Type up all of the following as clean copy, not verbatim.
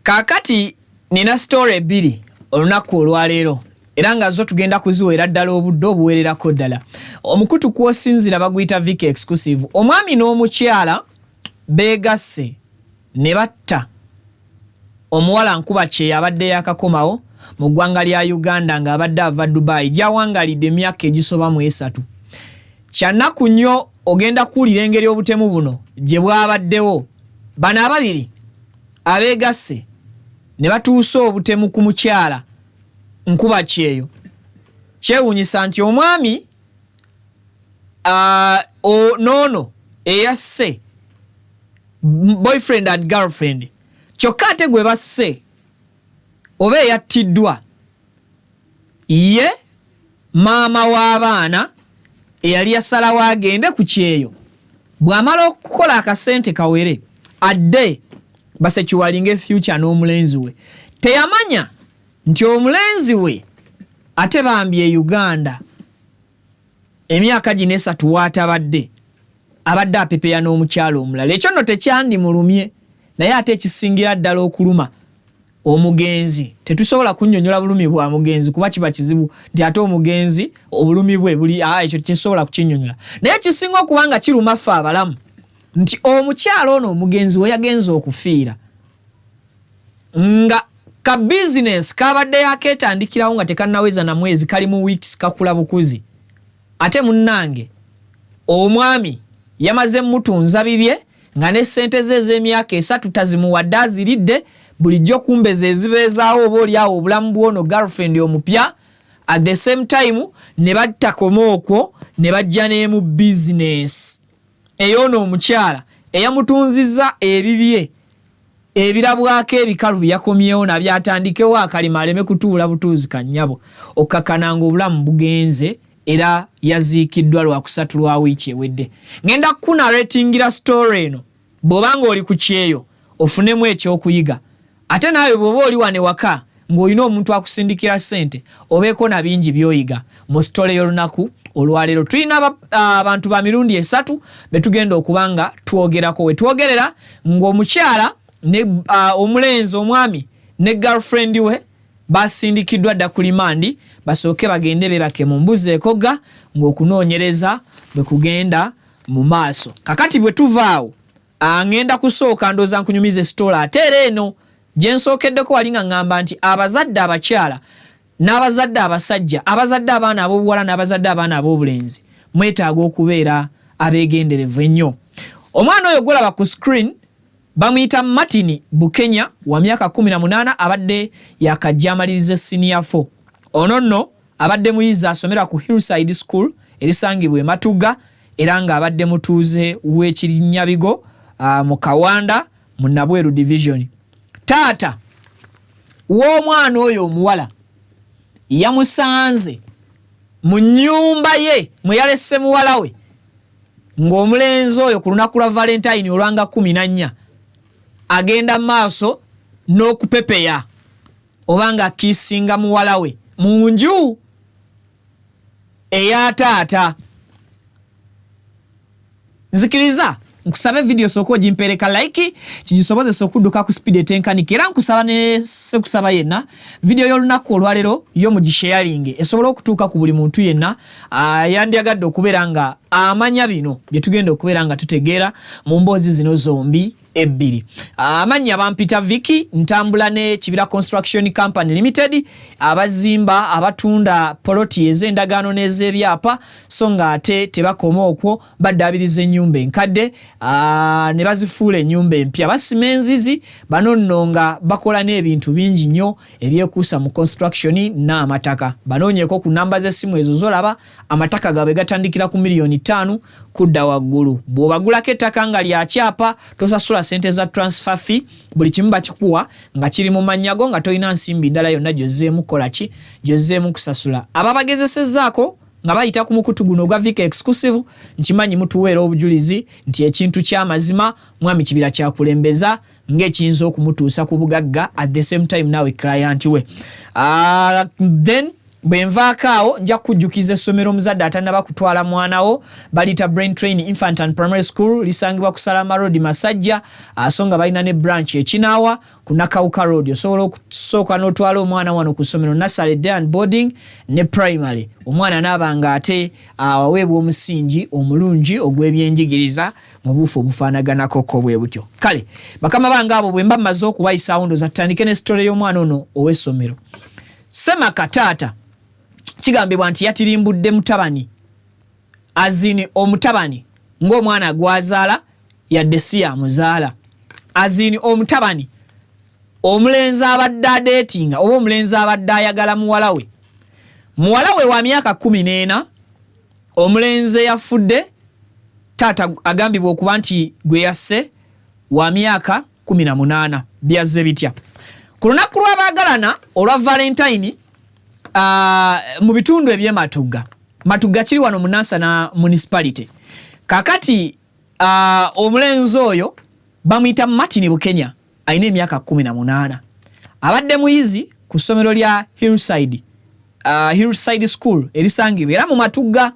Kakati nina story ebiri olunaku olwaleero era nga zo tugenda kuziweera ddala obudde obuweererako ddala. Omukutu kwosinzira baguyita Viki Exclusive. Omwami n'omukyala beegasse ne batta omuwala Nkuba Kye yabadde yakakomawo mu ggwanga lya Uganda ng'abadde ava Dubai gy'awangalidde emyaka egisoba mu 3. Kyannaku nnyo ogenda kuwulira engeri obutemu buno gye bwabaddewo. Bano ababiri abeegasse ne batuusa obutemu ku mukyala Nkuba Kye eyo. Kyewuunyisa nti omwami noono eyasse boyfriend and girlfriend kyokka ate gwe basse oba eyattiddwa ye maama w'abaana eyali yasalawo agende ku kyeyo bw'amala okukola akasente kawere adde basekiwalinga future n'omulenzi we teyamanya nti omulenzi we ate bambi e Uganda emyaka gino 3 waatabadde abadde apepeya n'omukyalo omulala. Ekyo nno tekyandimulumye naye ate ekisingira ddala okuluma omugenzi tetusobola kunnyonnyola bulumi bwa mugenzi kuba kiba kizibu nti ate omugenzi obulumi bwe buli ekyo tekisobola kukinnyonnyola naye kisinga okuba nga kiruma ffe abalamu nti omukyalo ono omugenzi we yagenza okufiira nga ka business kabadde yaketandikirawo nga tekannaweza na mwezi kali mu weeks kakula bukuzi ate munnange omwami yamaze mutunza bibye nga ne sente ze ez'emyaka 3 tazimuwadde aziridde bulijjo kumbeze ezibeezaawo oba oliawo obulamu bwono girlfriend omupya at the same time ne battakoma okwo ne bajja n'emu business eyoono omukyala eyamutunziza ebibye ebirabwako ebikalu byakomyewo nabyatandikewo akalima aleme kutuula butuuzi kannyabo okkakananga obulamu bugenze era yaziikiddwa lwa 3 lwa wiiki ewedde. Ngenda kunaratingira story eno bw'obanga oli ku kyeyo ofunemu ekyokuyiga ate naawe bw'oba oli wane waka ng'olina omuntu akusindikira ssente obeeko na bingi by'oyiga mu story y'olunaku olwaleero. Tulina abantu ba mirundi 3 betugenda okuba nga twogerako we twogerera ng'omukyala ne omulenzi omwami ne girlfriend we basindikiddwa dda ku limandi basooke bagende bebake mu mbuzi ekogga ng'okunoonyereza bwe kugenda mu maaso. Kakati bwe tuvaawo ngenda kusooka ndooza nkunyumiza esitoola ate era eno gye nsookeddeko wali nga ngamba nti abazadde abakyala n'abazadde abasajja abazadde abaana ab'obuwala n'abazadde abaana ab'obulenzi mwetaaga okubeera abeegenderevu ennyo. Omwana oyo golaba ku screen bamuyita Martin Bukenya wa myaka 18 abadde yakajja amaliriza senior 4. Ono nno abadde muyizi asomera ku Hillside School erisangibwa e Matuga era nga abadde mutuuze w'Ekirinyabigo mu Kawanda mu Nabweru Division. Taata w'omwana oyo omuwala yamusanze mu nnyumba ye mwe yalesse muwala we ng'omulenzi oyo ku lunaku lwa Valentine olwanga 14 agenda maaso n'okupepeya obanga akisinga muwala we mu nju eya taata. Nzikiriza nkusabe video soko jimpereka like kijisobozesa okudduka ku speed etenkanike era nkusaba ne sekusaba yenna video y'olunaku olwaleero yo mugisharing esobola okutuuka ku buli muntu yenna yandyagadde okubeera nga amanya bino bye tugenda okubeera nga tutegeera mu mboozi zino zombi ebbiri. Amanya bampita Viki ntambula ne Kibira Construction Company Limited abazimba abatunda poloti ez'endagaano n'ez'ebyapa so nga ate tebakoma okwo baddaabiriza ennyumba enkadde ne bazifuula ennyumba empya basima enzizi bano nno nga bakola n'ebintu bingi nnyo ebyekuusa mu construction n'amataka. Banoonyeeko ku namba z'essimu ezo zolaba amataka gaabwe gatandikira ku $5,000,000 kudda waggulu. Bw'obagulako ettaka nga lya kyapa tosasula sente za transfer fee buli kimu bakikuwa nga kiri mu manyago nga tolina nsimbi ndala yonna gyozzeemu kola ki gyozzeemu kusasula. Ababagezesezzaako nga bayita ku mukutu guno ogwa Viki Exclusive nkimanyi mutuweera obujulizi nti ekintu ky'amazima mwami Kibira kyakulembeza ng'ekiyinza okumutuusa ku bugagga at the same time nawe client we. Then bwenvaakaawo nja kujjukiza essomero omuzadde atannaba kutwala mwanawo balita Brain Train Infant and Primary School lisangibwa ku Salama Road Masajja so nga balina ne branch ekinaawa ku Nakawuka Road. Osobola okusooka n'otwala omwana wano ku ssomero nursery day and boarding ne primary. Omwana n'abanga ate aweebwa omusingi omulungi ogw'ebyenjigiriza mu buufu obufaanaganako ko bwe butyo. Kale bakama bange abo bwe mba mmaze okubayisaawo ndooza tutandike ne story y'omwana ono ow'essomero. Semaka taata kigambibwa nti yatirimbudde mutabani azini omutabani ng'omwana gwazaala yadde si yamuzaala azini omutabani omulenzi abadde adeetinga oba omulenzi abadde ayagala muwala we wa myaka 14 omulenzi yafudde taata agambibwa okuba nti gwe yasse wa myaka 18 byazze bitya ku lunaku lw'abaagalana olwa Valentine mu bitundu Matugga kiri wano mu Nansana municipality. Kakati omulenzi oyo bamuyita Martin Bukenya alina emyaka 18 abadde muyizi ku ssomero lya Hillside School erisangibwa era mu Matugga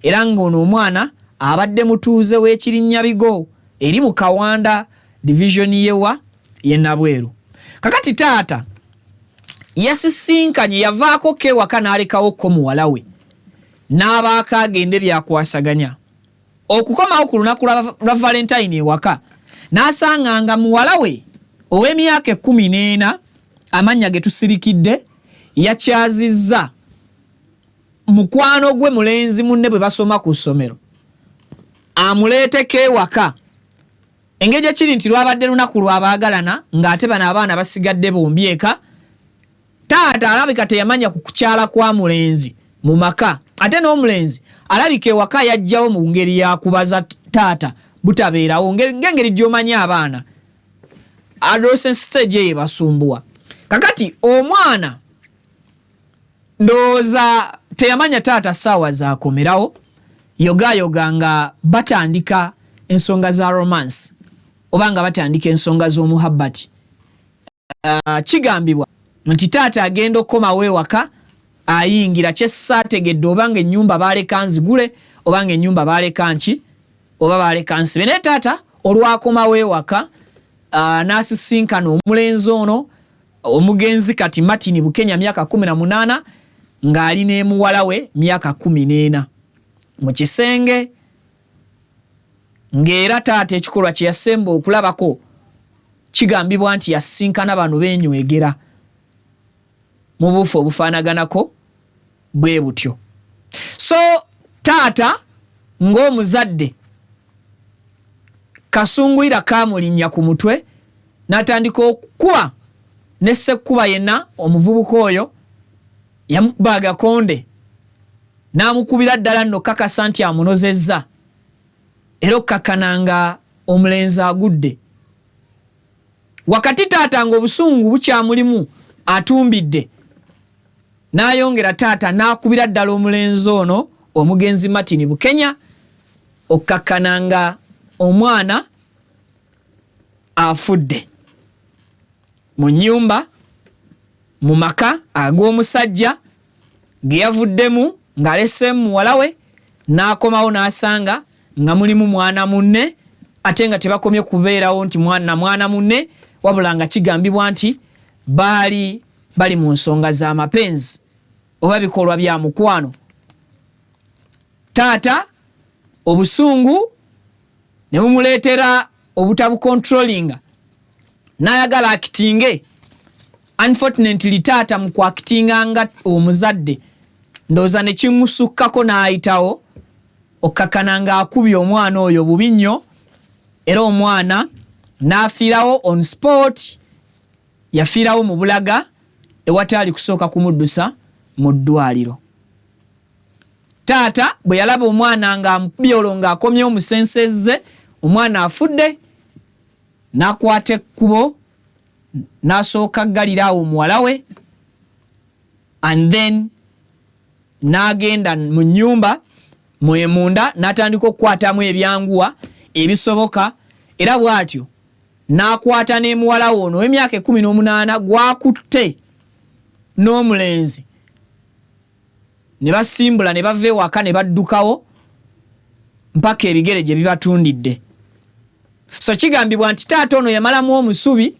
era ng'ono omwana abadde mutuuze w'Ekirinnya Bigo eri mu Kawanda division yewa ye Nabweru. Kakati taata yasisinkanye yavaako kewaka n'alekawo ko muwala we n'abaako agende byakwasaganya okukomawo ku lunaku lwa Valentine ewaka n'asanganga muwala we ow'emyaka 14 amannya ge tusirikidde yakyazizza mukwano gwe mulenzi munne bwe basoma ku ssomero amuleeteko ewaka. Engeri kiri nti lwabadde lunaku lw'abaagalana ng'ate bano abaana basigadde bombi eka. Taata alabika teyamanya ku kukyala kwa mulenzi mu maka ate n'omulenzi alabika ewaka yajjawo mu ngeri ya kubaza taata butabeerawo ng'engeri gy'omanya abaana adolescent stage ye basumbuwa. Kakati omwana ndowooza teyamanya taata ssaawa zaakomerawo yogayoga nga batandika ensonga za romance oba nga batandika ensonga z'omuhabbati. Kigambibwa nti taata agenda okukomawo ewaka ayingira kyessaategedde oba nga ennyumba baaleka nzigule oba nga ennyumba baaleka nki oba baaleka nsibe. Naye taata olwakomawo ewaka n'asisinkana omulenzi ono omugenzi kati Martin Bukenya myaka 18 ng'ali ne muwala we myaka 14 mu kisenge ng'era taata ekikolwa kye yasemba okulabako kigambibwa nti yasinkana bano beenywegera mu buufu obufaanaganako bwe butyo. So taata ng'omuzadde kasunguyira kamulinnya ku mutwe n'atandika okukuba ne ssekkuba yenna omuvubuka oyo yamukuba agakonde n'amukubira ddala nno kakasa nti amunozezza era okkakananga omulenzi agudde. Wakati taata ng'obusungu bukyamulimu atumbidde n'ayongera taata n'akubira ddala omulenzi ono omugenzi Martin Bukenya okkakkananga omwana afudde mu nnyumba mu maka ag'omusajja ge yavuddemu ng'alesseemu muwala we n'akomawo n'asanga nga mulimu mwana munne ate nga tebakomye kubeerawo nti mwana munne wabula nga kigambibwa nti bali mu nsonga z'amapenzi oba bikolwa bya mukwano. Taata obusungu ne bumuleetera obutabukontrolinga n'ayagala akitinge. Unfortunately taata mu kwakitinga nga omuzadde ndowooza ne kimusukkako n'ayitawo okkakananga akubye omwana oyo bubi nnyo era omwana n'afiirawo on sport yafiirawo mu bulaga ewataali kusooka kumuddusa mu ddwaliro. Taata bwe yalaba omwana ng'amukubye olwo ng'akomyewo musensezze omwana afudde n'akwata ekkubo n'asooka ggaliraawo muwala we and then n'agenda mu nnyumba munda n'atandika okukwatamu ebyanguwa ebisoboka era bw'atyo n'akwata ne muwala we ono w'emyaka 18 gwakutte n'omulenzi ne basimbula ne bave waka ne baddukawo mpaka ebigere gye bibatundidde. So kigambibwa nti taata ono yamalamu omusubi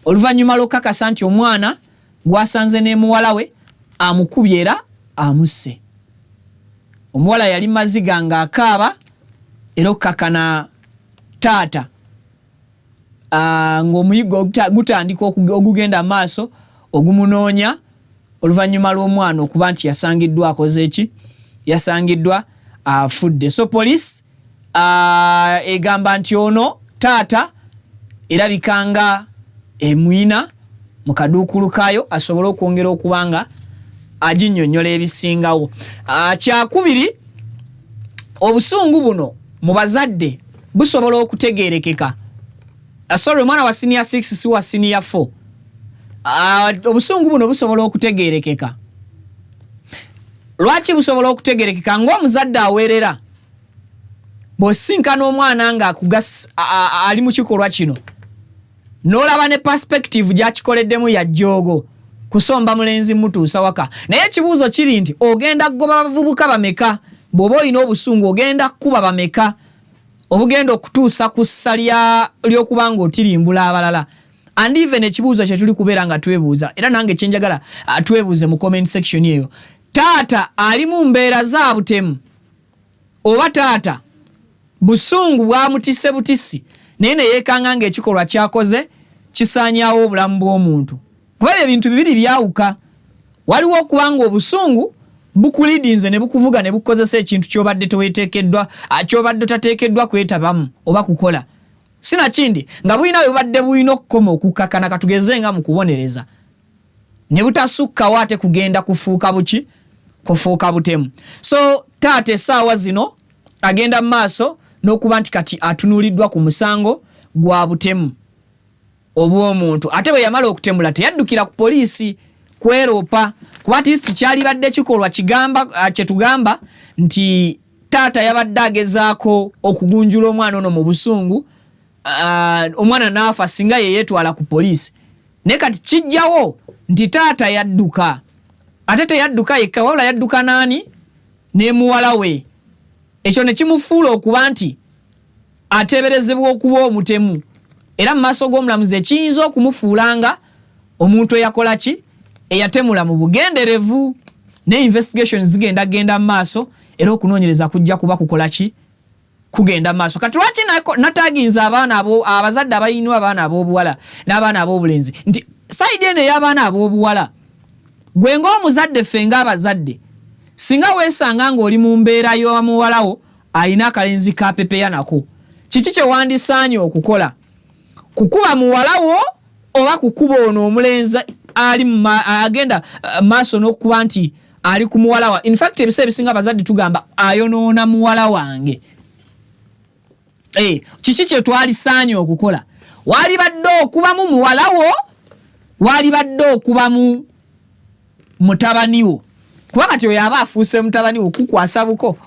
oluvannyuma lw'okukakasa nti omwana gwasanze ne muwala we amukubye era amusse. Omuwala yali maziga ng'akaaba era okukakana taata ng'omuyiggo gutandika ogugenda maaso ogumunoonya oluvannyuma lw'omwana okuba nti yasangiddwa akoze eki? Yasangiddwa afudde. So police egamba nti ono taata erabikanga emuyina mu kaduukulu kaayo asobole okwongera okubanga aginnyonnyola ebisingawo. Kyakubiri, obusungu buno mu bazadde busobola okutegeerekeka. Sorry, omwana wa senior 6 si wa senior 4. Obusungu buno busobola okutegeerekeka. Lwaki busobola okutegeerekeka? Ng'omuzadde aweerera bw'osinkana omwana nga ali mu kikolwa kino n'olaba ne perspective gy'akikoleddemu ya jjoogo kusomba mulenzi mutuusa waka. Naye ekibuuzo kiri nti ogenda kugoba bavubuka bameka? Bw'oba olina obusungu ogenda kukuba bameka obugenda okutuusa ku ssa ly'okuba ng'otirimbula abalala? And even ekibuuzo kye tuli kubeera nga twebuuza, era nange kyenjagala twebuuze mu comment section eyo, taata ali mu mbeera za butemu oba taata busungu bwamutisse butisi naye ne yeekanga ng'ekikolwa kyakoze kisaanyaawo obulamu bw'omuntu? Kuba ebyo ebintu bibiri byawuka. Waliwo okuba ng'obusungu bukulidinze ne bukuvuga ne bukozesa ekintu ky'obadde teweeteekeddwa, ky'obadde tateekeddwa kwetabamu oba kukola. Sinakindi nga bulina bwe badde bulina okukoma okukakana katugeze nga mu kubonereza ne butasukkawo ate kugenda kufuuka buki? Kufuuka butemu. So taata essaawa zino agenda mu maaso n'okuba nti kati atunuuliddwa ku musango gwa butemu obw'omuntu. Ate bwe yamala okutemula teyaddukira ku poliisi kweroopa, kuba tisiti kyali badde kikolwa kye tugamba nti taata yabadde agezaako okugunjula omwana ono mu busungu, omwana n'afa singa ye yeetwala ku poliisi. Naye kati kijjawo nti taata yadduka. Ate teyadduka yekka, wabula yadduka n'ani? Ne muwala we. Ekyo ne kimufuula okuba nti ateeberezebwa okuba omutemu, era mu maaso g'omulamuzi ekiyinza okumufuulanga omuntu eyakola ki? Eyatemula mu bugenderevu. Ne investigation zigenda mu maaso era okunoonyereza kujja kuba kukola ki? Kugenda mu maaso. Kati lwaki nataginza abazadde abayinwa abaana ab'obuwala n'abaana ab'obulenzi nti sayidi eno ey'abaana ab'obuwala gwe ng'omuzadde ffe ng'abazadde singa weesanga ng'oli mu mbeera y'omuwalawo alina akalenzi kapepeya nako, kiki kye wandisaanye okukola? Kukuba muwalawo oba kukuba ono omulenzi ali agenda maaso n'okuba nti ali ku muwalawa? In fact ebiseera ebisinga abazadde tugamba ayonoona muwala wange. Kiki kye twalisaanye okukola? Wali badde okubamu muwalawo, wali badde okubamu mutabaniwo, kuba kati oyo aba afuuse mutabaniwo kukwasa buko.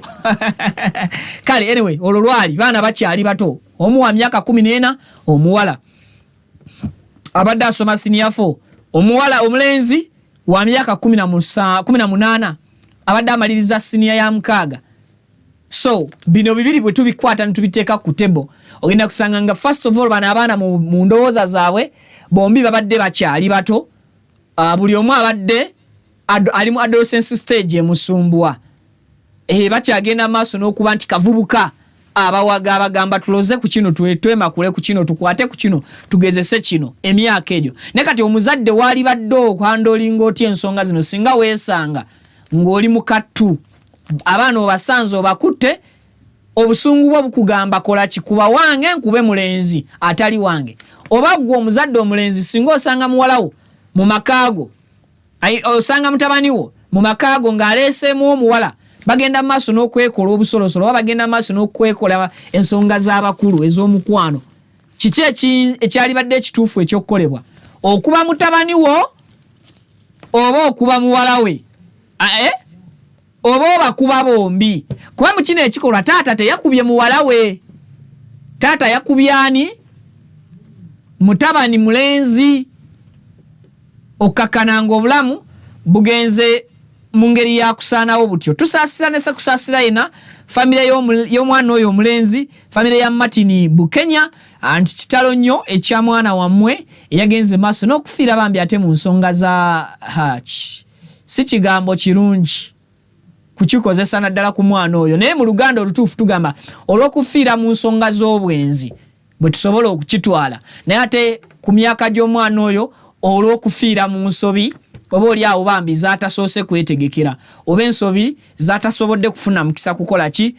Kale anyway, olwo lwali baana bakyali bato, omu wa myaka 14 omuwala abadde asoma senior 4, omuwala omulenzi wa myaka 18 abadde amaliriza senior ya 6. So bino bibiri bwe tubikwata ntubiteeka ku table, ogenda kusanga nga first of all bana abaana mu ndowooza zaabwe bombi babadde bakyali bato. Buli omu abadde ali mu adolescence stage emusumbwa. Bakyagenda maaso n'okuba nti kavubuka abawaga abagamba tuloze ku kino, twemakule ku kino, tukwate ku kino, tugezese kino, emyaka egyo. Ne kati omuzadde wali badde okwandolinga oti ensonga zino singa weesanga ng'oli mu kattu abaana obasanze obakutte, obusungu bwo bukugamba kola kikuba wange nkube mulenzi atali wange. Oba gwe omuzadde omulenzi singa osanga muwalawo mu makaago, osanga mutabaniwo mu makaago ng'aleeseemu omuwala, bagenda maaso n'okwekola obusolosolo, oba bagenda maaso n'okwekola ensonga z'abakulu ez'omukwano. Kiki ekyali badde ekituufu ekyokukolebwa? Okuba mutabaniwo oba okuba muwala we? Oba obakuba bombi? Kuba mu kino ekikolwa taata teyakubye muwala we, taata yakubye ani? Mutabani mulenzi. Okakananga obulamu bugenze mu ngeri ya kusaanawo butyo. Tusaasira ne sekusaasira yena famire y'omwana oyo omulenzi, famire ya Martin Bukenya, anti kitalo nnyo ekya mwana wammwe eyagenze maaso n'okufiira bambi ate mu nsonga za si kigambo kirungi kukikozesa naddala ku mwana oyo, naye mu Luganda olutuufu tugamba olw'okufiira mu nsonga z'obwenzi bwe tusobola okukitwala, naye ate ku myaka gy'omwana oyo olw'okufiira mu nsobi oba oli awo bambi zaatasoose kwetegekera oba ensobi zaatasobodde kufuna mukisa kukola ki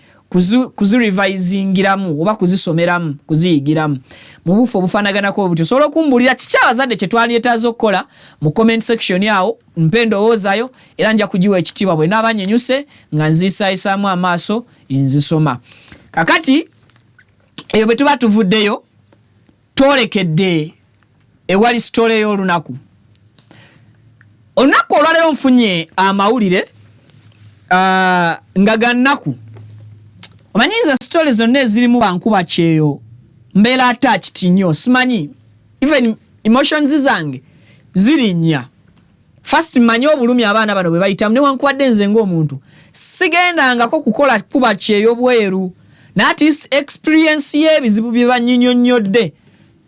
kuzirevisingiramu oba kuzisomeramu kuziyigiramu mu bufu obufaanaganako butyo. Osobola okumbulira kiki abazadde kye twaleetaaza okukola mu comment section yawo, mpe endowoozayo era nja kugiwa ekitiibwa bwe naaba nyenyuse nga nzisaayisaamu amaaso nzisoma. Kakati eyo bwe tuba tuvuddeyo twolekedde ewali sitole y'olunaku. Olunaku olwaleero nfunye amawulire nga gannaku. Omanyiza sitole zonna ezirimu bankuba kyeyo mbeera attached nnyo, simanyi even emotions zange zirinnya. First mmanyi obulumi abaana bano bwe bayitamu newankubadde nze ng'omuntu sigendangako kukola kuba kyeyo bweru, natis experience y'ebizibu bye bannyinnyonnyodde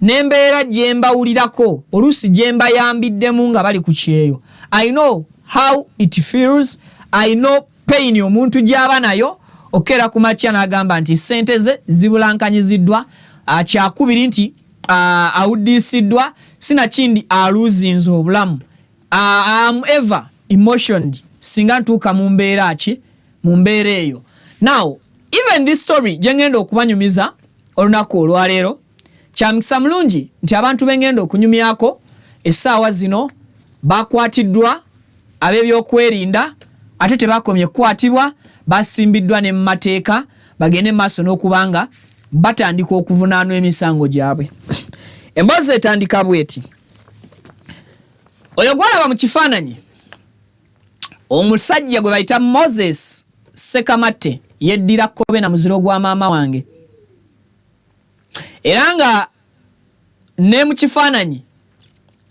n'embeera gye mbawulirako oluusi gye mbayambiddemu nga bali ku kyeyo. I know how it feels, I know pain omuntu gy'aba nayo. Okera ku makya n'agamba nti ssente ze zibulankanyiziddwa, kyakubiri nti awuddisiddwa, sinakindi aluzinze obulamu. I'm ever emotioned singa ntuuka mu mbeera ki mu mbeera eyo. Now even this story gye ngenda okubanyumiza olunaku olwaleero, kya mukisa mulungi nti abantu bengenda okunyumyako essaawa zino bakwatiddwa ab'ebyokwerinda ate tebakomye kukwatibwa, basimbiddwa ne mu mateeka bagende maaso n'okubanga batandika okuvunaanwa emisango gyabwe. Emboozi etandika bweti. Oyo gwalaba mu kifaananyi omusajja gwe bayita Moses Sekamatte yeddira kkobe na muziro gwa maama wange, era nga ne mu kifaananyi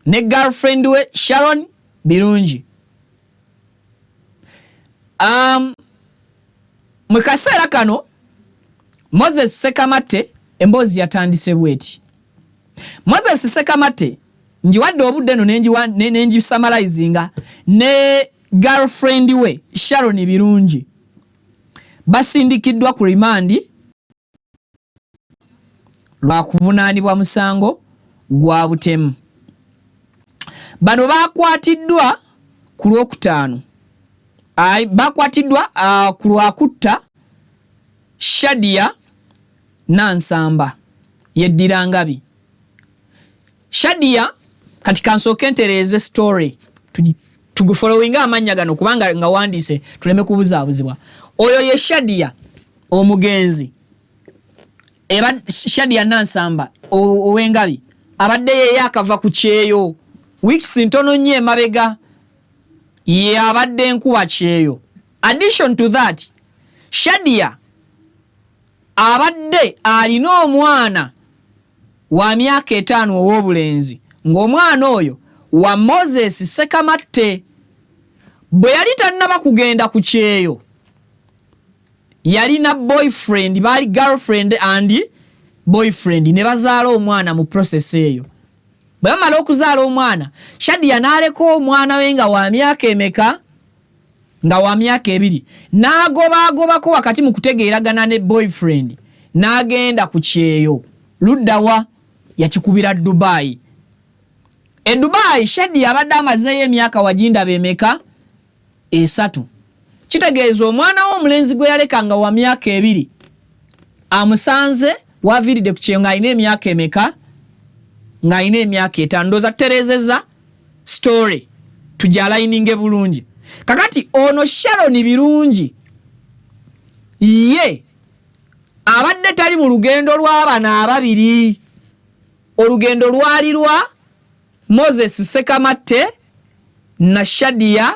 ne girlfriend we Sharon Birungi. Mu kaseera kano Moses Sekamatte emboozi yatandise bweti. Moses Sekamatte njiwadde obudde no nenjisamalizinga ne girlfriend we Sharon Birungi basindikiddwa ku rimandi lwa kuvunaanibwa musango gwa butemu. Bano bakwatiddwa ku Lwokutaano. Bakwatiddwa ku Lwakutta Shadia Nansamba yeddira Ngabi. Shadia kati kansooke entereeze story tugufollowinga amannya gano kubanga nga wandiise tuleme kubuzaabuzibwa. Oyo ye Shadia omugenzi eba Shadia Nansamba ow'Engabi abadde ye akava ku kyeyo weeks ntono nnyo emabega ye abadde nkuba kyeyo. Addition to that, Shadia abadde alina omwana wa myaka 5 ow'obulenzi ng'omwana oyo wa Moses Sekamatte. Bwe yali tannaba kugenda ku kyeyo yalina boyfriend, baali girlfriend and boyfriend, ne bazaala omwana mu process eyo. Bwe bamala okuzaala omwana, Shadia n'aleka omwana we nga wa myaka emeka? Nga wa myaka 2. N'agobagobako wakati mu kutegeeragana ne boyfriend n'agenda ku kyeyo. Luddawa yakikubira Dubai. E Dubai Shadia abadde amazeeyo emyaka wagindaba emeka? 3. Kitegeeza omwana w'omulenzi gwe yaleka nga wa myaka 2 amusanze waviiridde ku kyeyo ng'alina emyaka emeka? Ng'alina emyaka 5. Ndooza tutereezezza story tujalayininge bulungi. Kakati ono Sharon Birungi ye abadde tali mu lugendo lw'abaana ababiri. Olugendo lwali lwa Moses Sekamatte na Shadia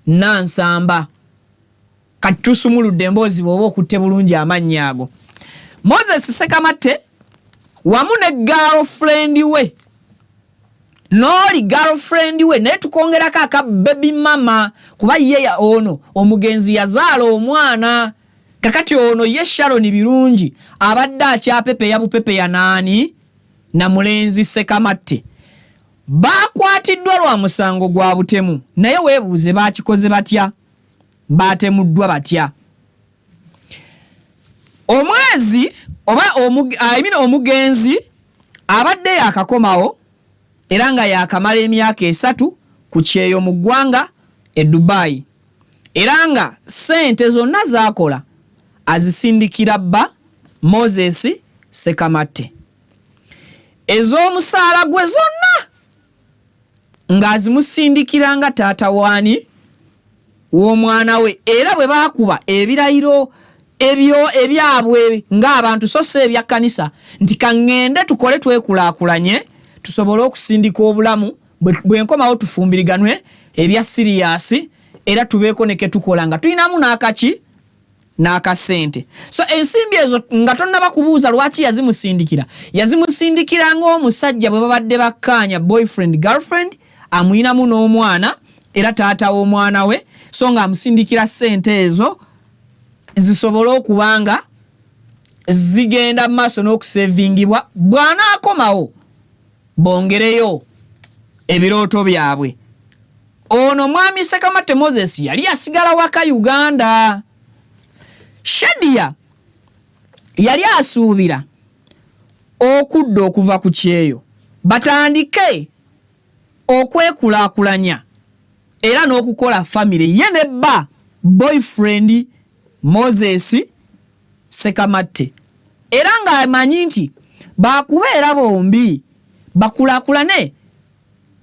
Nansamba. Kati tusumuludde emboozi bw'oba okutte bulungi amannya ago. Moses Sekamatte wamu ne girlfriend we noli girlfriend we ne tukongerako aka baby mama kuba ye ono omugenzi yazaala omwana kakati ono ye Sharon Birungi abadde akyapepe ya bupepe ya nani na Mulenzi Sekamatte bakwatiddwa lwa musango gwa butemu naye weebuuze bakikoze batya batemuddwa batya omwezi oba omugenzi abadde yakakomawo era nga yakamala emyaka 3 ku kyeyo mu ggwanga e Dubai era nga sente zonna zakola azisindikira bba Moses Sekamatte ez'omusaala gwe zonna nga azimusindikira nga taata waani w'omwana we era bwe bakuba ebirayiro ebyo ebyabwe ng'abantu so se ebya kanisa nti kangende tukole twekulaakulanye tusobole okusindika obulamu bwe nkomawo tufumbiriganwe ebya serious era tubeeko neke tukola nga tulinamu n'akaki n'akasente so ensimbi ezo nga tonnaba kubuuza lwaki yazimusindikira ng'omusajja bwe babadde bakkaanya boyfriend girlfriend amuyinamu n'omwana era taata w'omwana we so nga amusindikira sente ezo zisobole okubanga zigenda maaso n'okusevingibwa bw'anaakomawo bongereyo ebirooto byabwe. Ono mwami Sekamatte Moses yali asigala waka Uganda. Shadia yali asuubira okudda okuva ku kyeyo batandike okwekulaakulanya era n'okukola family ye ne bba boyfriend Moses Sekamatte era nga amanyi nti bakubeera bombi bakulaakulane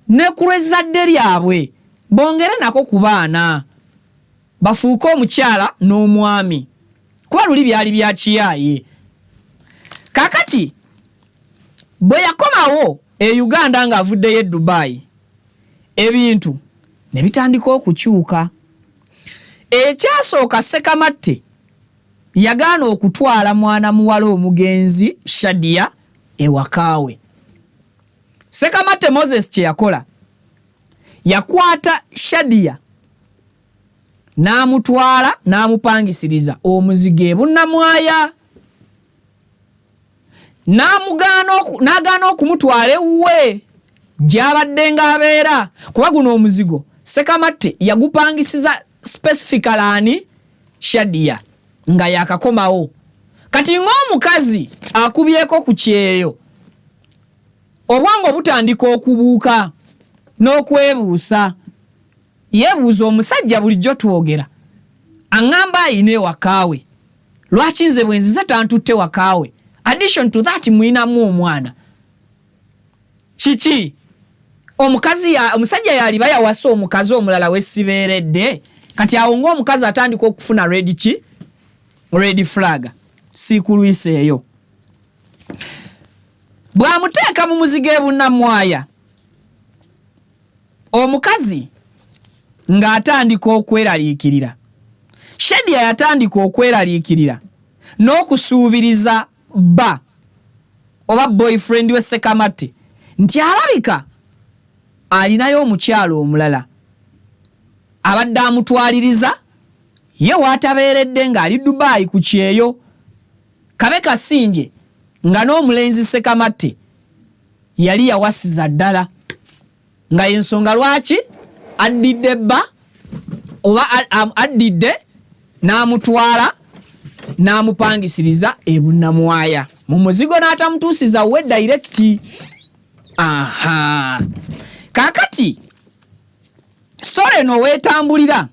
ne kulwezadde lyabwe bongere nako ku baana bafuuke omukyala n'omwami kuba luli byali bya kiyaye. Kakati bwe yakomawo e Uganda nga avuddeyo e Dubai ebintu ne bitandika okukyuka. Ekyasooka Sekamatte yagaana okutwala mwana muwala omugenzi Shadia ewakaawe. Sekamatte Moses kye yakola yakwata Shadia n'amutwala n'amupangisiriza omuzigo e Bunnamwaya n'agaana okumutwala ewuwe gy'abadde ng'abeera kuba guno omuzigo Sekamatte yagupangisiza specifically Shadia nga yakakomawo. Kati ng'omukazi akubyeko ku kyeyo obwango butandika okubuuka n'okwebuusa yeebuuza omusajja bulijjo twogera aŋŋamba ayina wakaawe lwaki nze bwe nzize tantutte wakaawe addition to that mwinamu omwana kiki omusajja yaliba yawasa omukazi omulala wesibeeredde kati awo ng'omukazi atandika okufuna red flag sikulwiseeyo bw'amuteeka mu muzigo e Bunnamwaya omukazi ng'atandika okweraliikirira. Shadia yatandika okweraliikirira n'okusuubiriza bba oba boyfriend we Sekamatte nti alabika alinayo omukyalo omulala abadde amutwaliriza ye watabeeredde ng'ali Dubai ku kyeyo kabe kasinje nga n'omulenzi Sekamatte yali yawasiza ddala nga y'ensonga lwaki addidde bba oba addidde n'amutwala n'amupangisiriza e Bunnamwaya mu muzigo n'atamutuusiza we direct. Kakati story eno weetambulira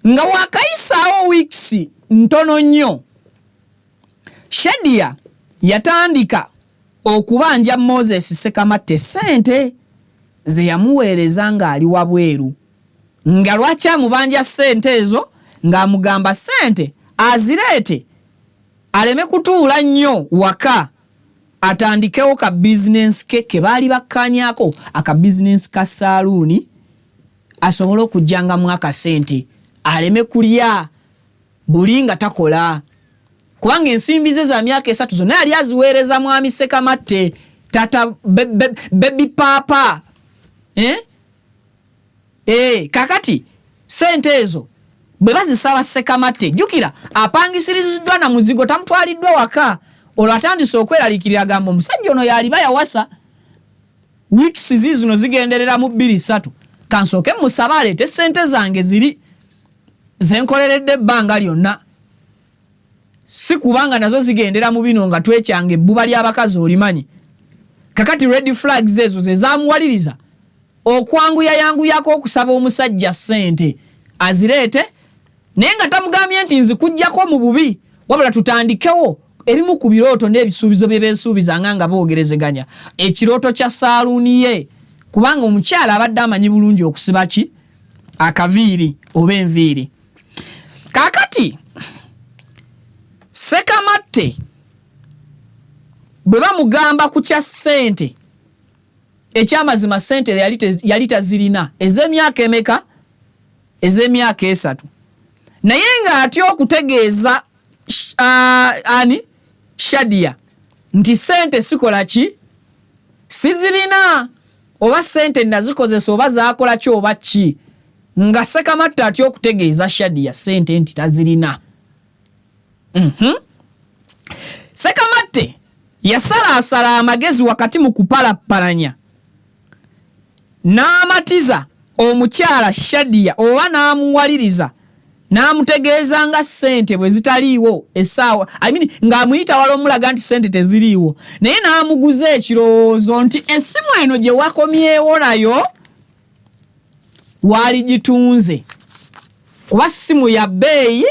nga wakayisaawo weeks ntono nnyo Shadia yatandika okubanja Moses Sekamatte sente ze yamuweereza ng'ali wabweru nga lwaki amubanja sente ezo ng'amugamba sente azireete aleme kutuula nnyo waka atandikewo ka business ke baali bakkaanyaako aka business ka saaluuni asobole okujjangamu akasente aleme kulya buli nga takola kubanga ensimbi ze za myaka 3 zonna yali aziweereza mwami Sekamatte tata baby papa kakati sente ezo bwe bazisaba Ssekamatte jukira apangisiriziddwa na muzigo tamutwaliddwa waka olwatandise okweralikirira gamba omusajja ono yaliba yawasa weeks zino zigenderera mu 2-3 kansooke musaba aleete sente zange ziri zenkoleredde ebbanga lyonna si kubanga nazo zigendera mu bino nga twekyange ebbuba ly'abakazi olimanyi kakati red flags ezo ze zamuwaliriza okwanguyayanguyako okusaba omusajja sente azireete naye nga tamugambye nti nzikujjako mu bubi wabula tutandikewo ebimu ku birooto n'ebisuubizo bye beesuubizanga nga boogerezeganya ekirooto kya saaluuni ye kubanga omukyala abadde amanyi bulungi okusiba ki akaviiri oba enviiri kaakati Ssekamatte bwe bamugamba ku kya ssente ekyamazima ssente yali tazirina ez'emyaka emeka ez'emyaka 3 naye nga atya okutegeeza Shadia nti sente sikola ki sizirina oba sente nazikozesa oba zakola ki oba ki nga Ssekamatte atya okutegeeza Shadia sente nti tazirina. Ssekamatte yasalaasala amagezi wakati mu kupalappalanya n'amatiza omukyala Shadia oba n'amuwaliriza n'amutegeeza nga sente bwe zitaliiwo essaawa ng'amuyita wala omulaga nti sente teziriiwo naye n'amuguza ekirowoozo nti essimu eno gye wakomyewo nayo waaligitunze kuba ssimu ya bbeeyi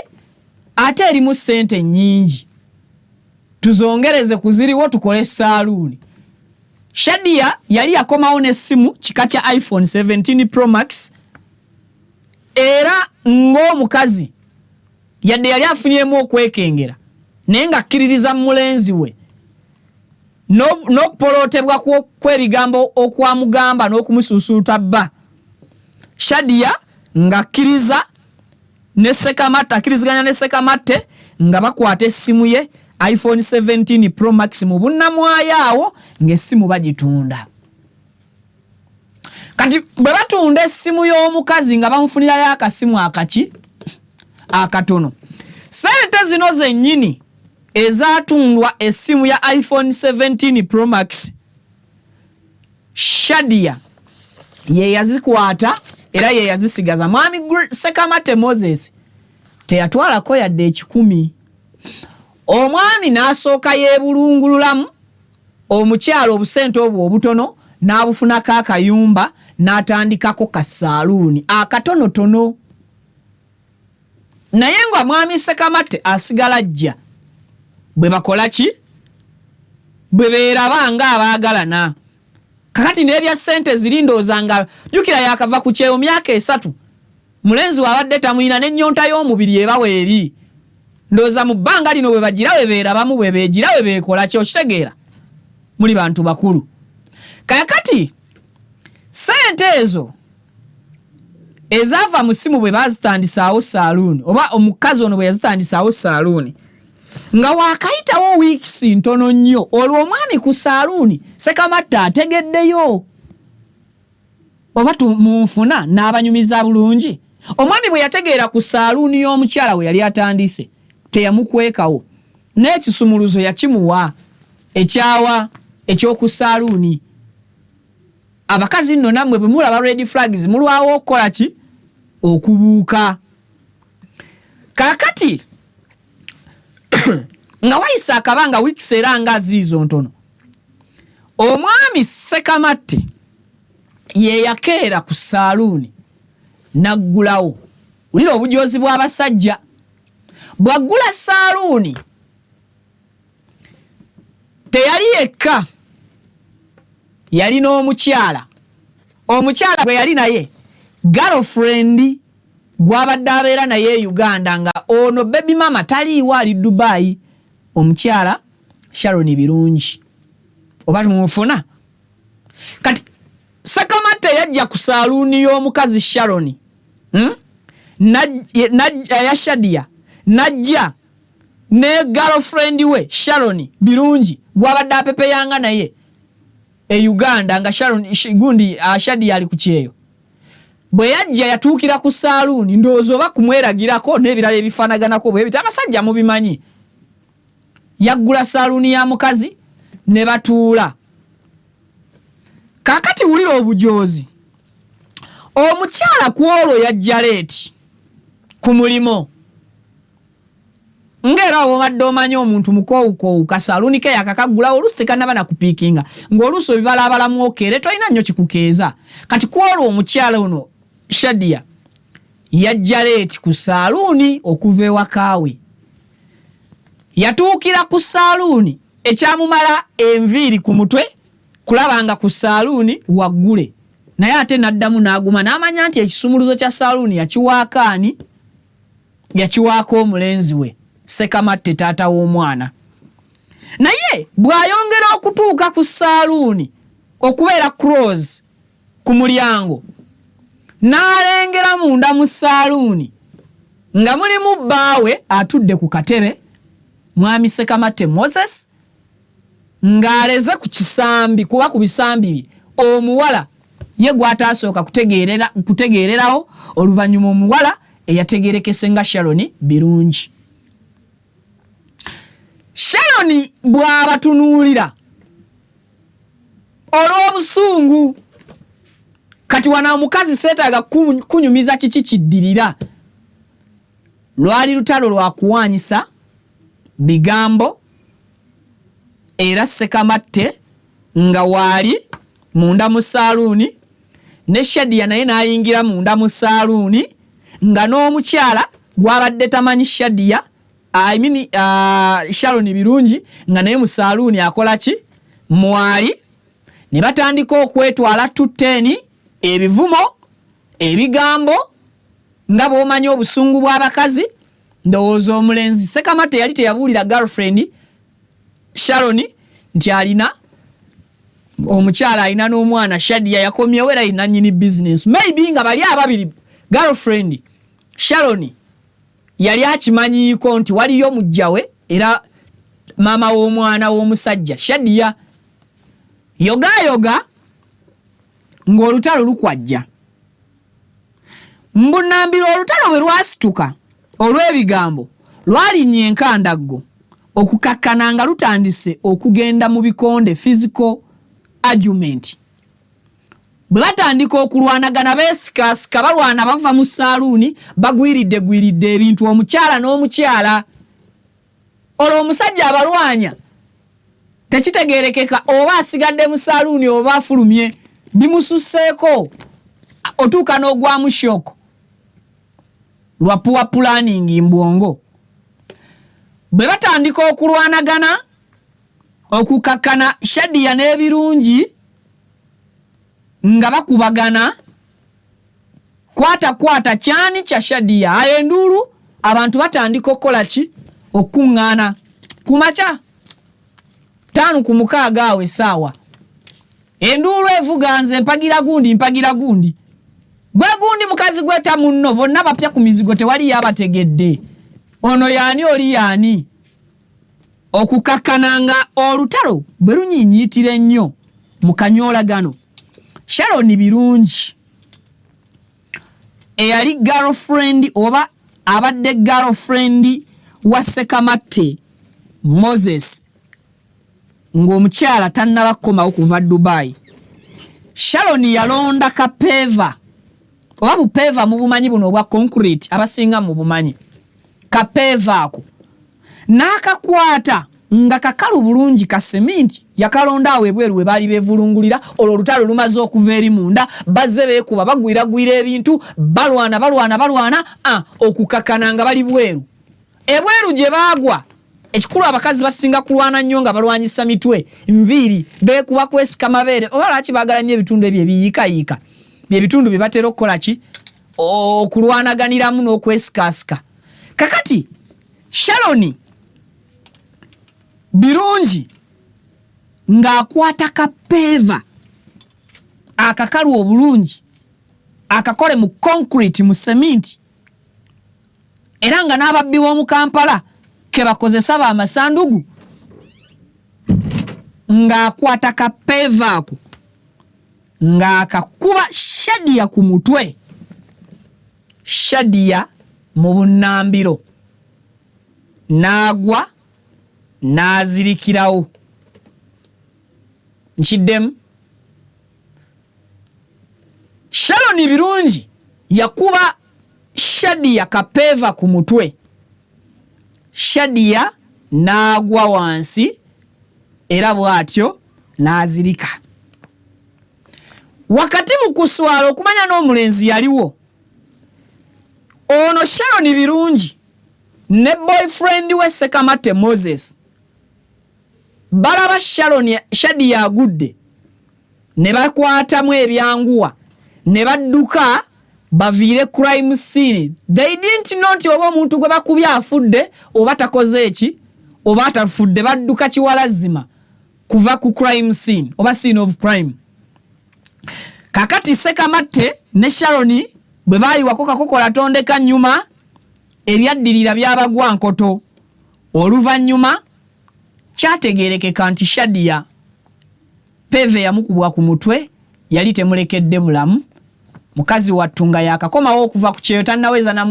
ate erimu sente nnyingi tuzongereze kuziriwo tukole saaluuni. Shadia yali yakomawo n'essimu kika kya iPhone 17 Pro Max era ng'omukazi yadde yali afunyemu okwekengera naye ng'akkiririza mulenzi we n'okupolootebwa kw'ebigambo okwamugamba n'okumusuusuuta bba Shadia ng'akkiriza ne Ssekamatte akkiriziganya ne Ssekamatte nga bakwata essimu ye iPhone 17 Pro Max mu bunnamwayo awo ng'essimu bagitunda. Kati bwe batunda essimu y'omukazi nga bamufunirayo akasimu akatono sente zino zennyini ezatundwa essimu ya iPhone 17 Pro Max Shadia ye yazikwata era ye yazisigaza. Mwami Ssekamatte Moses teyatwalako yadde 10. Omwami n'asooka yeebulungululamu omukyala obusente obwo obutono n'abufunako akayumba n'atandikako kasaaluuni akatonotono naye nga mwami Ssekamatte asigala ajja bwe bakola ki bwe beeraba nga abaagalana kakati n'ebya ssente zirindooza nga jjukira yakava ku kyeyo myaka 3 mulenzi wabadde tamuyina n'ennyonta y'omubiri ebawa eri ndooza mu bbanga lino bwe bagira bwe beerabamu bwe beegira bwe beekola kyo kitegeera muli bantu bakulu kakati sente ezo ezaava mu ssimu bwe bazitandisaawo saaluuni oba omukazi ono bwe yazitandisaawo saaluuni nga waakayitawo weeks ntono nnyo olwo omwami ku saaluuni Ssekamatte ategeddeyo oba tumunfuna n'abanyumiza bulungi. Omwami bwe yategeera ku saaluuni y'omukyala we yali atandise teyamukwekawo n'ekisumuluzo yakimuwa ekyawa eky'oku saaluuni. Abakazi nno nammwe bwe mulaba red flags mulwawo okukola ki okubuuka. Kakati nga wayisa akabanga weeks era nga ziizo ntono omwami Ssekamatte ye yakeera ku saaluuni naggulawo. Ulira obujoozi bw'abasajja bwaggula saaluuni teyali yekka yali n'omukyala. Omukyala gwe yali naye girlfriend gwabadde abeera naye Uganda nga ono baby mama taliiwo ali Dubai omukyala Sharon Birungi oba tumufuna. Kati Ssekamatte yajja ku saaluuni y'omukazi Sharon ya Shadia najja ne girlfriend we Sharon Birungi gwabadde apepeyanga naye Uganda nga Sharon gundi Shadia ali kucheyo bwe yajja yatuukira ku saloon ndoozo ba kumweragirako n'ebirala ebifanaganako bwe bita abasajja mubimanyi yaggula saloon ya mukazi ne batuula kakati wulira obujozi omukyala kwolo yajja leeti ku mulimo ngera obadde omanyi omuntu mukowukowu ka saloon ke yakakagula oluusi tekanaba na kupiikinga ng'oluusi obibalabalamu okere tolina nnyo kikukeeza kati kwolo omukyala ono Shadia yajja leeti ku saloon okuva ewakaawe yatuukira ku saloon ekyamumala enviiri ku mutwe kulabanga ku saloon waggule naye ate naddamu n'aguma n'amanya nti ekisumuluzo kya saloon yakiwaakaani yakiwaako omulenzi we Sekamatte taata w'omwana naye bw'ayongera okutuuka ku saloon okubeera close ku mulyango n'alengera munda mu saloon nga mulimu bbaawe atudde ku katebe mwami Sekamatte Moses ng'aleze ku kisambi kuba ku bisambi omuwala ye gw'ataasooka kutegeererawo oluvannyuma omuwala eyategeerekese nga Sharon birungi. Sharon bw'abatunuulira olw'obusungu kati wana omukazi seetaaga kunyumiza kiki kiddirira lwali lutalo lwa kuwaanyisa bigambo era Sekamatte nga waali munda mu saloon ne Shadia naye n'ayingira munda mu saloon nga n'omukyala gwabadde tamanyi Shadia Sharon birungi nga naye mu saloon akola ki mwali ne batandika okwetwala tuteni ebivumo ebigambo nga bw'omanyi obusungu bw'abakazi ndowooza omulenzi Sekamatte yali teyabuulira girlfriend Sharon nti alina omukyala alina n'omwana Shadia yakomyewo era alina nnyini business maybe nga bali ababiri girlfriend Sharon yali akimanyiiko nti waliyo mujjawe era maama w'omwana w'omusajja Shadia yoga ng'olutalo lukwajja mbunambira olutalo bwe lwasituka olw'ebigambo lwalinnya enkandaggo okukakkana nga lutandise okugenda mu bikonde physical argument bwe batandika okulwanagana beesikaasika balwana bava mu saloon bagwiridde ebintu omukyala n'omukyala olwo omusajja abalwanya tekitegeerekeka oba asigadde mu saloon oba afulumye bimususseeko otuuka n'ogwamu shoko lwa poor planning mbwongo bwe batandika okulwanagana okukakkana Shadia n'ebirungi nga bakubagana kwata kyani kya Shadia ayo enduulu abantu batandika okukola ki okuŋŋaana ku makya 5-6 awe saawa enduulu evuga nze mpagira gundi gwe gundi mukazi gweta munno bonna bapya ku mizigo tewali yabategedde ono yaani oli yaani okukakkananga olutalo bwe runyiinyiitira ennyo mu kanyoolagano Sharon birungi eyali girlfriend oba abadde girlfriend wa Sekamatte Moses ng'omukyala tannaba kukomawo kuva Dubai Sharon yalonda kapeva oba bupeva mu bumanyi buno obwa concrete abasinga mu bumanyi kapeva ako n'akakwata nga kakalu bulungi ka cement yakalonda awo ebweru we bali bevulungulira olwo lutalo lumaze okuva eri munda bazze beekuba bagwiragwira ebintu balwana okukakana nga bali bweru ebweru gye baagwa ekikulu abakazi basinga kulwana nnyo nga balwanyisa mitwe nviiri beekuba kwesika mabeere oba lwaki baagala nnyo ebitundu ebyo ebiyiikayiika bye bitundu bye batera okukola ki okulwanaganiramu n'okwesikaasika kakati Sharon birungi ng'akwata kapeva akakalu obulungi akakole mu concrete mu cement era nga n'ababbi b'omu Kampala ke bakozesa ba masandugu ng'akwata kapeeva ako ng'akakuba Shadia ku mutwe. Shadia mu bunnambiro n'agwa n'azirikirawo. Nkiddemu. Sharon Birungi yakuba Shadia kapeeva ku mutwe. Shadia n'agwa wansi era bw'atyo n'azirika. Wakati mu kuswala okumanya n'omulenzi yaliwo. Ono Sharon Birungi ne boyfriend we Sekamate Moses balaba Shadia agudde ne bakwatamu ebyanguwa ne badduka baviire crime scene. They didn't know nti oba omuntu gwe bakubye afudde oba takoze eki oba atafudde, badduka kiwalazima kuva ku crime scene oba scene of crime. Kakati Sekamate ne Sharon bwe bayiwako kakokola tondeka nyuma ebyaddirira byabagwa nkoto. Oluvannyuma kyategeerekeka nti Shadia peve yamukubwa ku mutwe yali temulekedde bulamu. Mukazi wattunga yakakomawo okuva ku kyeyo tannaweza na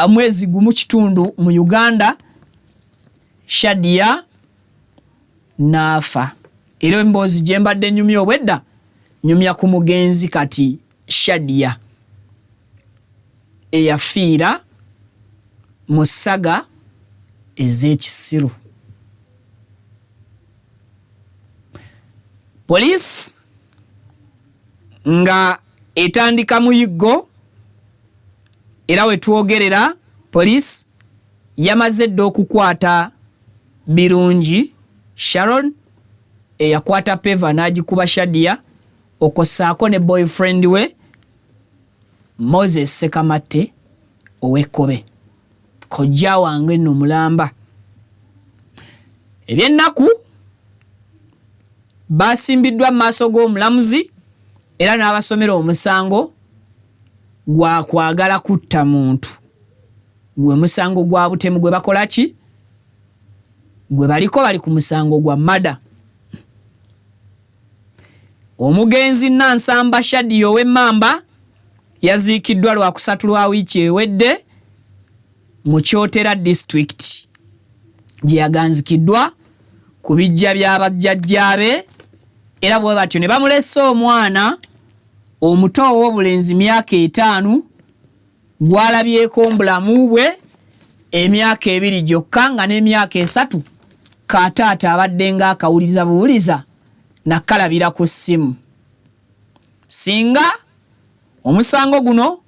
mwezi gumu kitundu mu Uganda. Shadia naafa. Era emboozi gye mbadde nyumya obwedda nyumya ku mugenzi kati Shadia eyafiira mu ssaga ez'ekisiru. Police nga etandika muyiggo era wetwogerera police yamaze dda okukwata Birungi Sharon eyakwata peva n'agikuba Shadia okossaako ne boyfriend we Moses Sekamate ow'Ekkobe. Kojja wange nno mulamba. Eby'ennaku basimbiddwa mu maaso g'omulamuzi era n'abasomera omusango gwa kwagala kutta muntu. Gwe musango gwa butemu gwe bakola ki? Gwe baliko bali ku musango gwa mada. Omugenzi Nansamba Shadia ow'Emmamba yaziikiddwa lwa kusatu lwa wiiki ewedde mu Kyotera district gye yaganzikiddwa ku bijja by'abajjajjaabe era bwe batyo ne bamulesa omwana omuto ow'obulenzi myaka 5 gwalabyeko obulamu bwe emyaka 2 gyokka nga n'emyaka 3 kataata abadde nga akawuliza buwuliza nakalabira ku ssimu. Singa omusango guno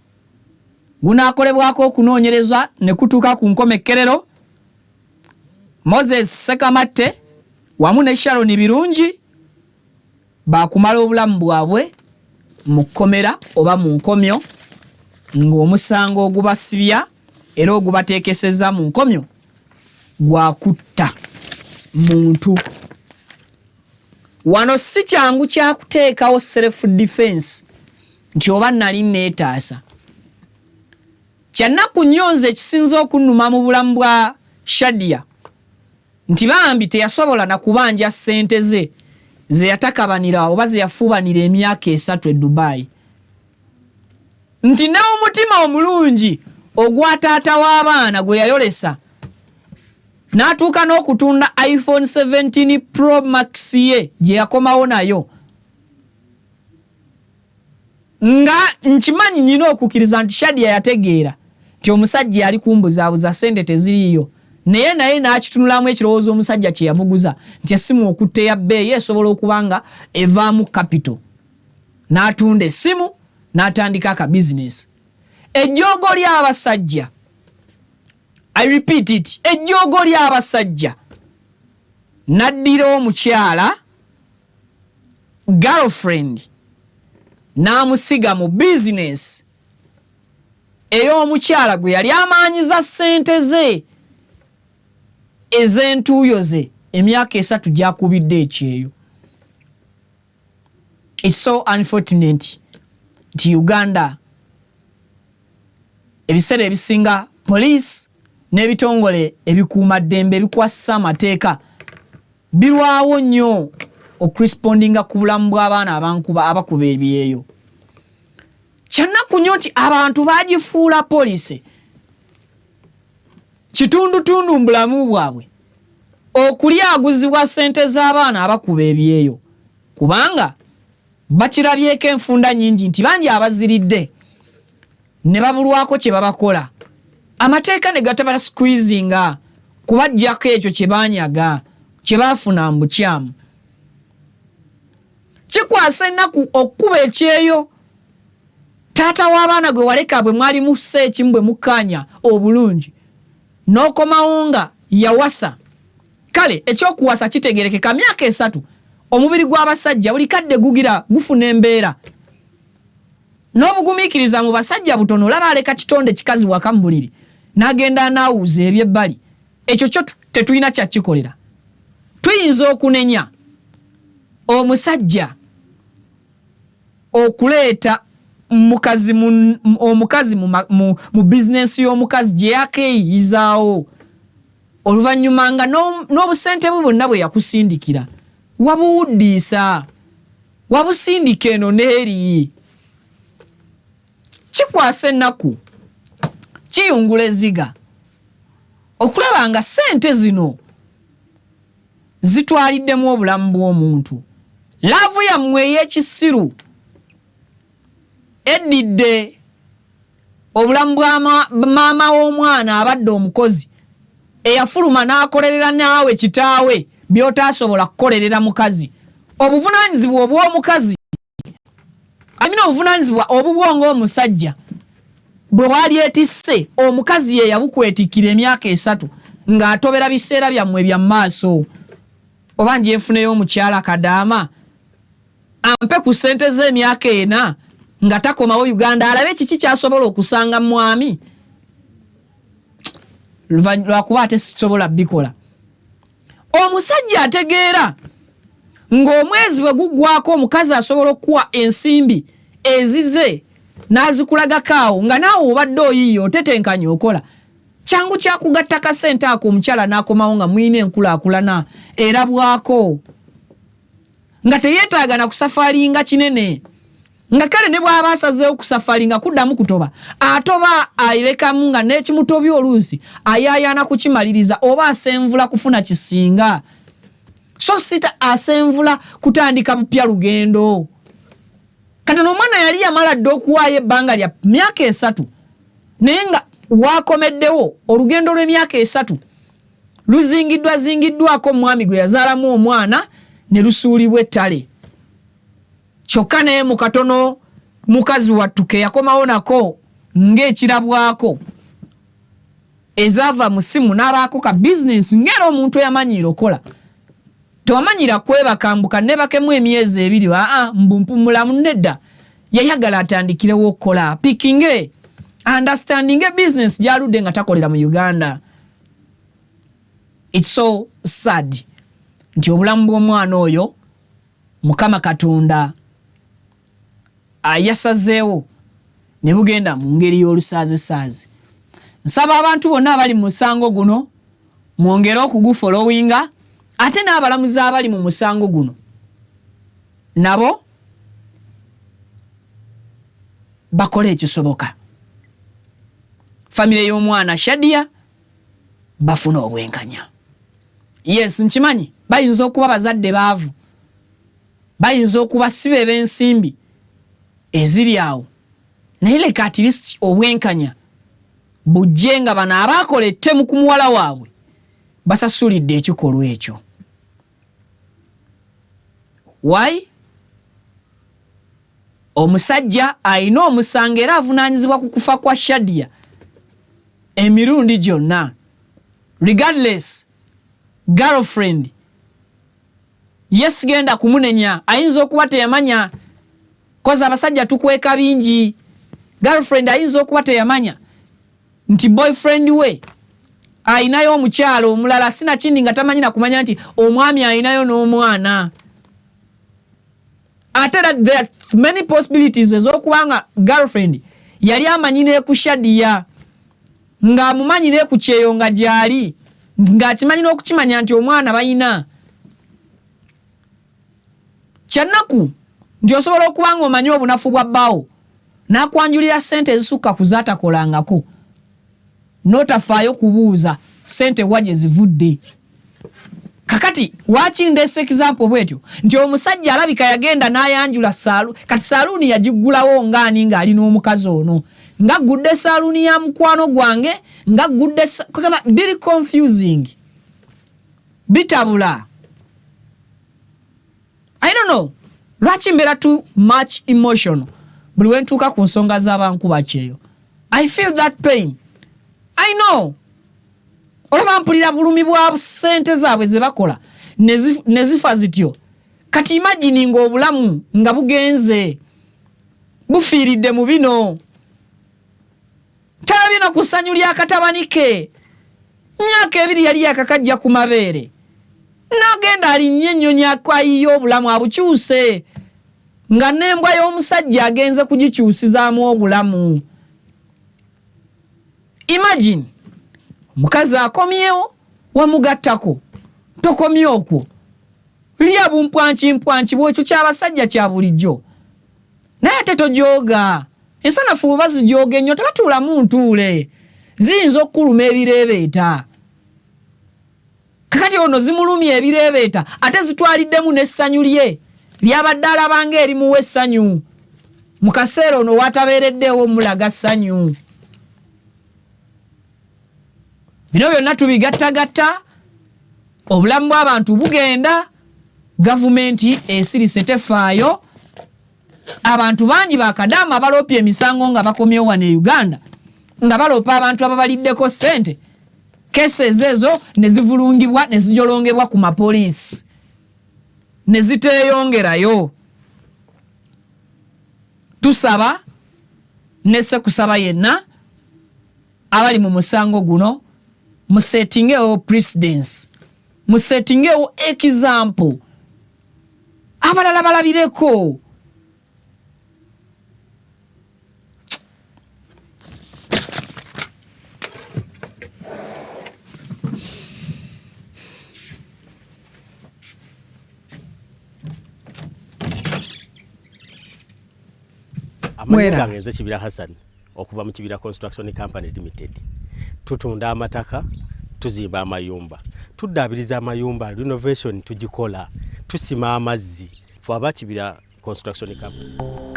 gunaakolebwako okunoonyereza ne kutuuka ku nkomekkerero, Moses Sekamate wamu ne Sharon Birungi baakumala obulamu bwabwe mu kkomera oba mu nkomyo ng'omusango ogubasibya era ogubateekeseza mu nkomyo gwa kutta muntu. Wano si kyangu kyakuteekawo self defense nti oba nali neetaasa. Kyannaku nnyonze ekisinza okunnuma mu bulamu bwa Shadia nti bambi teyasobola na kubanja ssente ze yatakabanira oba ze yafuubanira emyaka 3 e Dubai. Nti n'omutima omulungi ogwa taata w'abaana gwe yayolesa n'atuuka n'okutunda iPhone 17 Pro Max ye gye yakomawo nayo. Nga nkimanyi nyina okukkiriza nti Shadia yategeera nti omusajja ali kumbuzaabuza ssente teziriiyo, naye n'akitunulamu ekirowoozo omusajja kye yamuguza nti essimu okutta ya bbeeyi esobola okuba nga evaamu capital. N'atunda essimu n'atandika aka business. Ejjoogo ly'abasajja, I repeat it, ejjoogo ly'abasajja n'addira omukyala girlfriend n'amusiga mu business ey'omukyala gwe yali amaanyiza ssente ze ez'entuuyo ze emyaka 3 gyakubidde ekyeyo. It's so unfortunate nti Uganda ebiseera ebisinga police n'ebitongole ebikuuma ddembe ebikwasisa amateeka Birwawo nnyo okurespondinga ku bulamu bw'abaana abakuba ebyeyo. Kyannaku nnyo nti abantu bagifuula poliisi kitundutundu mu bulamu bwabwe okulyaguzibwa ssente z'abaana abakuba ebyeyo, kubanga bakirabyeko enfunda nnyingi nti bangi abaziridde ne babulwako kye babakola, amateeka ne gatabala squeezinga kubajjako ekyo kye banyaga kye baafuna mu bukyamu. Kikwasa ennaku okkuba ekyeyo taata w'abaana gwe waleka bwe mwali mussa ekimu bwe mukkaanya obulungi n'okomawo nga yawasa. Kale ekyokuwasa kitegerekeka myaka 3 omubiri gw'abasajja buli kadde gugira gufuna embeera n'obugumiikiriza mu basajja butono. Olaba aleka kitonde kikazi waka mu buliri n'agenda anaawuza ebyebbali, ekyo kyo tetulina kyakikolera. Tuyinza okunenya omusajja okuleeta omukazi mu bizinesi y'omukazi gye yakeeyizaawo, oluvannyuma nga n'obusente bwe bwonna bwe yakusindikira wabuwuddiisa, wabusindika eno n'eri. Kikwasa ennaku, kiyungula eziga okulaba nga ssente zino zitwaliddemu obulamu bw'omuntu. Laavu yammwe ey'ekisiru eddidde obulamu bwa maama w'omwana abadde omukozi eyafuluma n'akolerera naawe kitaawe by'otaasobola kukolerera mukazi. Obuvunaanyizibwa obw'omukazi alina obuvunaanyizibwa obubwo ng'omusajja bwe wali etisse omukazi ye yabukwetikira emyaka 3 ng'atobera biseera byammwe bya maaso. Oba njeefuneyo omukyala Kadaama ampe ku ssente z'emyaka 4 nga takomawo Uganda alabe kiki kyasobola okusanga mwami, lwakuba ate sisobola bikola. Omusajja ategeera ng'omwezi bwe guggwako omukazi asobola okuwa ensimbi ezize n'azikulagako awo nga naawe obadde oyiiyo otetenkanya okola. Kyangu kyakugatta kasente ako omukyala n'akomawo nga mwine enkulaakulana erabwako nga teyeetaaga na kusafaalinga kinene. Nga kale ne bw'aba asazeewo kusafaalinga kuddamu kutoba, atoba ayirekamu nga n'ekimutobya oluusi ayaayaana kukimaliriza oba asenvula kufuna kisinga, so sita asenvula kutandika bupya lugendo. Kati n'omwana yali yamala dde okuwaayo ebbanga lya myaka 3 naye nga waakomeddewo olugendo lw'emyaka 3 luzingiddwako mwami gwe yazaalamu omwana ne lusuulibwa ettale. Kyokka naye mu katono mukazi wattuke yakomawo nako ng'ekirabwako ezaava mu ssimu n'abaako ka bizinesi ng'era omuntu eyamanyiira okola. Tewamanyira kwebakambuka nebakemu emyezi 2 mbumpumulamu nedda. Yayagala atandikirewo okukola pikinge understanding business gyaludde nga takolera mu Uganda. It's so sad nti obulamu bw'omwana oyo Mukama Katonda ayasazeewo ne bugenda mu ngeri y'olusaazi. Nsaba abantu bonna abali mu musango guno mwongere okugufollowinga, ate n'abalamuzi abali mu musango guno nabo bakole ekisoboka. Famire y'omwana Shadia bafuna obwenkanya. Yes, nkimanyi bayinza okuba bazadde baavu, bayinza okuba sibe b'ensimbi eziri awo, naye leka at least obwenkanya bujje nga bano abaakola ettemu ku muwala waabwe basasulidde ekikolwa ekyo. Why? Omusajja alina omusango era avunaanyizibwa ku kufa kwa Shadia emirundi gyonna. Regardless, girlfriend yes genda kumunenya ayinza okuba teyamanya, koza abasajja tukweka bingi. Girlfriend ayinza okuba teyamanya nti boyfriend we ayinayo omukyalo omulala, sina kindi nga tamanyi na kumanya nti omwami ayinayo n'omwana. Ate there are many possibilities ez'okubanga girlfriend yali amanyine ku Shadia nga amumanyine ku kyeyo nga gyali nga akimanyi n'okukimanya nti omwana bayina. Kyanaku nti osobola okuba nga omanyi obunafu bwa bbaawo n'akwanjulira ssente ezisukka ku zaatakolangako n'otafaayo kubuuza ssente wa gye zivudde. Kakati waaki ndeese example bwetyo nti omusajja alabika yagenda n'ayanjula kati saaluuni yagiggulawo ng'ani ng'alina omukazi ono nga gudde saaluuni ya mukwano gwange nga gudde biri confusing bitabula. I don't know lwaki mbeera too much emotional buli we ntuuka ku nsonga z'abankuba kyeyo. I feel that pain. I know olaba mpulira bulumi bwa ssente zaabwe ze bakola ne zifa zityo. Kati imagine ng'obulamu nga bugenze bufiiridde mu bino. Talabye na kusanyu lya katabani ke myaka 2 yali yakakajja ku mabeere n'agenda alinnye ennyonyi akwayiyo obulamu abukyuse nga n'embwa y'omusajja agenze kugikyusizaamu obulamu. Imagine mukazi akomyewo wamugattako tokomye okwo lya bumpwanki bwekyo ky'abasajja kya bulijjo naye ate tojooga ensanafu bwe bazijooga ennyo tebatuulamu ntuule ziyinza okkuluma ebireebeeta. Kakati ono zimulumya ebireebeeta ate zitwaliddemu n'essanyu lye lyabadde alabanga erimuwa essanyu mu kaseera ono watabeereddeewo mulaga ssanyu. Bino byonna tubigattagatta obulamu bw'abantu bugenda gavumenti esirise tefaayo. Abantu bangi bakadaama balopye emisango nga bakomyewo wano e Uganda nga balopa abantu ababaliddeko ssente cases ezo ne zivulungibwa ne zijolongebwa ku mapoliisi ne ziteeyongerayo. Tusaba ne sekusaba yenna abali mu musango guno musetingewo precedence musetingewo example abalala balabireko. Mwera ngeze Kibira Hassan okuva mu Kibira Construction Company Limited. Tutunda amataka, tuzimba amayumba, tuddaabiriza amayumba, renovation tugikola, tusima amazzi. Fwa ba Kibira Construction Company.